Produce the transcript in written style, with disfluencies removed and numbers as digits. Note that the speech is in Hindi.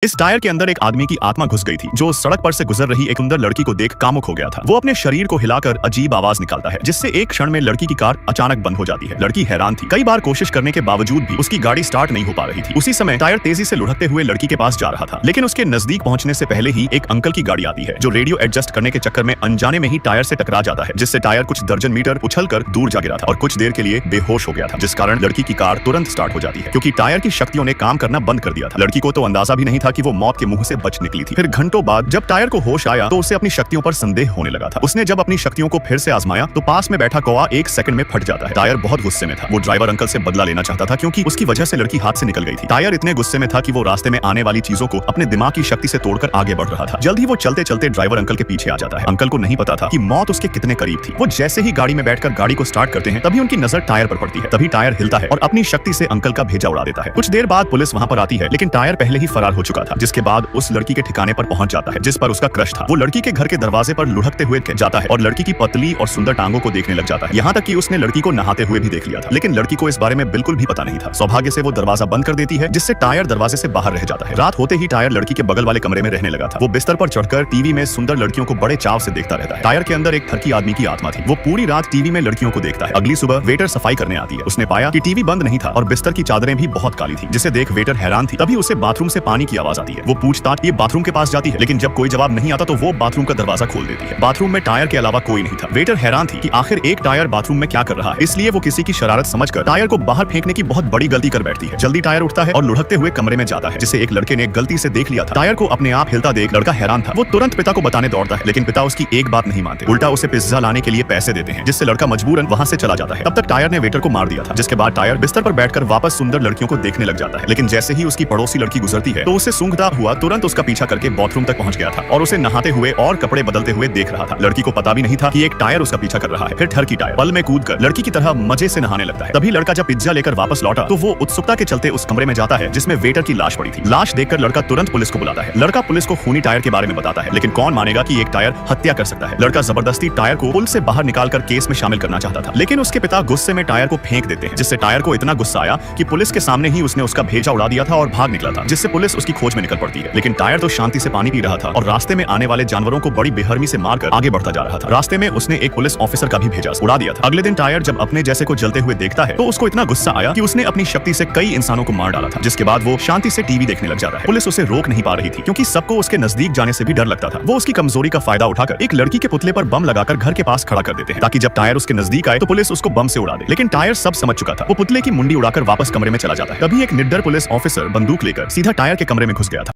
इस टायर के अंदर एक आदमी की आत्मा घुस गई थी, जो सड़क पर से गुजर रही एक सुंदर लड़की को देख कामुक हो गया था। वो अपने शरीर को हिलाकर अजीब आवाज निकालता है, जिससे एक क्षण में लड़की की कार अचानक बंद हो जाती है। लड़की हैरान थी। कई बार कोशिश करने के बावजूद भी उसकी गाड़ी स्टार्ट नहीं हो पा रही थी। उसी समय टायर तेजी से लुढ़कते हुए लड़की के पास जा रहा था, लेकिन उसके नजदीक पहुंचने से पहले ही एक अंकल की गाड़ी आती है, जो रेडियो एडजस्ट करने के चक्कर में अनजाने में ही टायर से टकरा जाता है, जिससे टायर कुछ दर्जन मीटर उछलकर दूर जा गिरा था और कुछ देर के लिए बेहोश हो गया था, जिस कारण लड़की की कार तुरंत स्टार्ट हो जाती है, क्योंकि टायर की शक्तियों ने काम करना बंद कर दिया था। लड़की को तो अंदाजा भी नहीं था कि वो मौत के मुंह से बच निकली थी। फिर घंटों बाद जब टायर को होश आया तो उसे अपनी शक्तियों पर संदेह होने लगा था। उसने जब अपनी शक्तियों को फिर से आजमाया तो पास में बैठा कौवा एक सेकंड में फट जाता है। टायर बहुत गुस्से में था। वो ड्राइवर अंकल से बदला लेना चाहता था, क्योंकि उसकी वजह से लड़की हाथ से निकल गई थी। टायर इतने गुस्से में था कि वो रास्ते में आने वाली चीजों को अपने दिमाग की शक्ति से तोड़कर आगे बढ़ रहा था। जल्द ही वो चलते चलते ड्राइवर अंकल के पीछे आ जाता है। अंकल को नहीं पता था कि मौत उसके कितने करीब थी। वो जैसे ही गाड़ी में बैठकर गाड़ी को स्टार्ट करते हैं, तभी उनकी नजर टायर पर पड़ती है। तभी टायर हिलता है और अपनी शक्ति से अंकल का भेजा उड़ा देता है। कुछ देर बाद पुलिस वहां पर आती है, लेकिन टायर पहले ही फरार हो चुका था, जिसके बाद उस लड़की के ठिकाने पर पहुंच जाता है जिस पर उसका क्रश था। वो लड़की के घर के दरवाजे पर लुढ़कते हुए जाता है और लड़की की पतली और सुंदर टांगों को देखने लग जाता है। यहाँ तक कि उसने लड़की को नहाते हुए भी देख लिया था, लेकिन लड़की को इस बारे में बिल्कुल भी पता नहीं था। सौभाग्य से वो दरवाजा बंद कर देती है, जिससे टायर दरवाजे से बाहर रह जाता है। रात होते ही टायर लड़की के बगल वाले कमरे में रहने लगा था। वो बिस्तर पर चढ़कर टीवी में सुंदर लड़कियों को बड़े चाव से देखता रहता है। टायर के अंदर एक थरकी आदमी की आत्मा थी। वो पूरी रात टीवी में लड़कियों को देखता है। अगली सुबह वेटर सफाई करने आती है। उसने पाया कि टीवी बंद नहीं था और बिस्तर की चादरें भी बहुत काली थी, जिसे देख वेटर हैरान थी। तभी उसे बाथरूम से पानी की आवाज आती है। वो पूछताछ ये बाथरूम के पास जाती है, लेकिन जब कोई जवाब नहीं आता तो वो बाथरूम का दरवाजा खोल देती है। बाथरूम में टायर के अलावा कोई नहीं था। वेटर हैरान थी कि आखिर एक टायर बाथरूम में क्या कर रहा है, इसलिए वो किसी की शरारत समझकर टायर को बाहर फेंकने की बहुत बड़ी गलती कर बैठती है। जल्दी टायर उठता है और लुढ़कते हुए कमरे में जाता है, जिसे एक लड़के ने गलती से देख लिया था। टायर को अपने आप हिलता देख लड़का हैरान था। वो तुरंत पिता को बताने दौड़ता है, लेकिन पिता उसकी एक बात नहीं मानते, उल्टा उसे पिज्जा लाने के लिए पैसे देते हैं, जिससे लड़का मजबूरन वहां से चला जाता है। तब तक टायर ने वेटर को मार दिया था, जिसके बाद टायर बिस्तर पर बैठकर वापस सुंदर लड़कियों को देखने लग जाता है। लेकिन जैसे ही उसकी पड़ोसी लड़की गुजरती है तो उसे सूंघता हुआ तुरंत उसका पीछा करके बाथरूम तक पहुंच गया था और उसे नहाते हुए और कपड़े बदलते हुए देख रहा था। लड़की को पता भी नहीं था कि एक टायर उसका पीछा कर रहा है। फिर ठरकी टायर पल में कूदकर लड़की की तरह मजे से नहाने लगता है। तभी लड़का जब पिज्जा लेकर वापस लौटा तो वो उत्सुकता के चलते उस कमरे में जाता है जिसमें वेटर की लाश पड़ी थी। लाश देखकर लड़का तुरंत पुलिस को बुलाता है। लड़का पुलिस को खूनी टायर के बारे में बताता है, लेकिन कौन मानेगा कि एक टायर हत्या कर सकता है। लड़का जबरदस्ती टायर को पुल से बाहर निकालकर केस में शामिल करना चाहता था, लेकिन उसके पिता गुस्से में टायर को फेंक देते हैं, जिससे टायर को इतना गुस्सा आया कि पुलिस के सामने ही उसने उसका भेजा उड़ा दिया था और भाग निकला था, जिससे पुलिस उसकी खोज में निकल पड़ती है। लेकिन टायर तो शांति से पानी पी रहा था और रास्ते में आने वाले जानवरों को बड़ी बेहरमी से मारकर आगे बढ़ता जा रहा था। रास्ते में उसने एक पुलिस ऑफिसर का भी भेजा उड़ा दिया था। अगले दिन टायर जब अपने जैसे को जलते हुए देखता है तो उसको इतना गुस्सा आया कि उसने अपनी शक्ति से कई इंसानों को मार डाला था, जिसके बाद वो शांति से टीवी देखने लग जाता है। पुलिस उसे रोक नहीं पा रही थी, क्योंकि सबको उसके नजदीक जाने से भी डर लगता था। वो उसकी कमजोरी का फायदा उठाकर एक लड़की के पुतले पर बम लगाकर घर के पास खड़ा कर देते हैं, ताकि जब टायर उसके नजदीक आए तो पुलिस उसको बम से उड़ा दे। लेकिन टायर सब समझ चुका था। वो पुतले की मुंडी उड़ाकर वापस कमरे में चला जाता है। तभी एक निडर पुलिस ऑफिसर बंदूक लेकर सीधा टायर के कमरे में घुस गया था।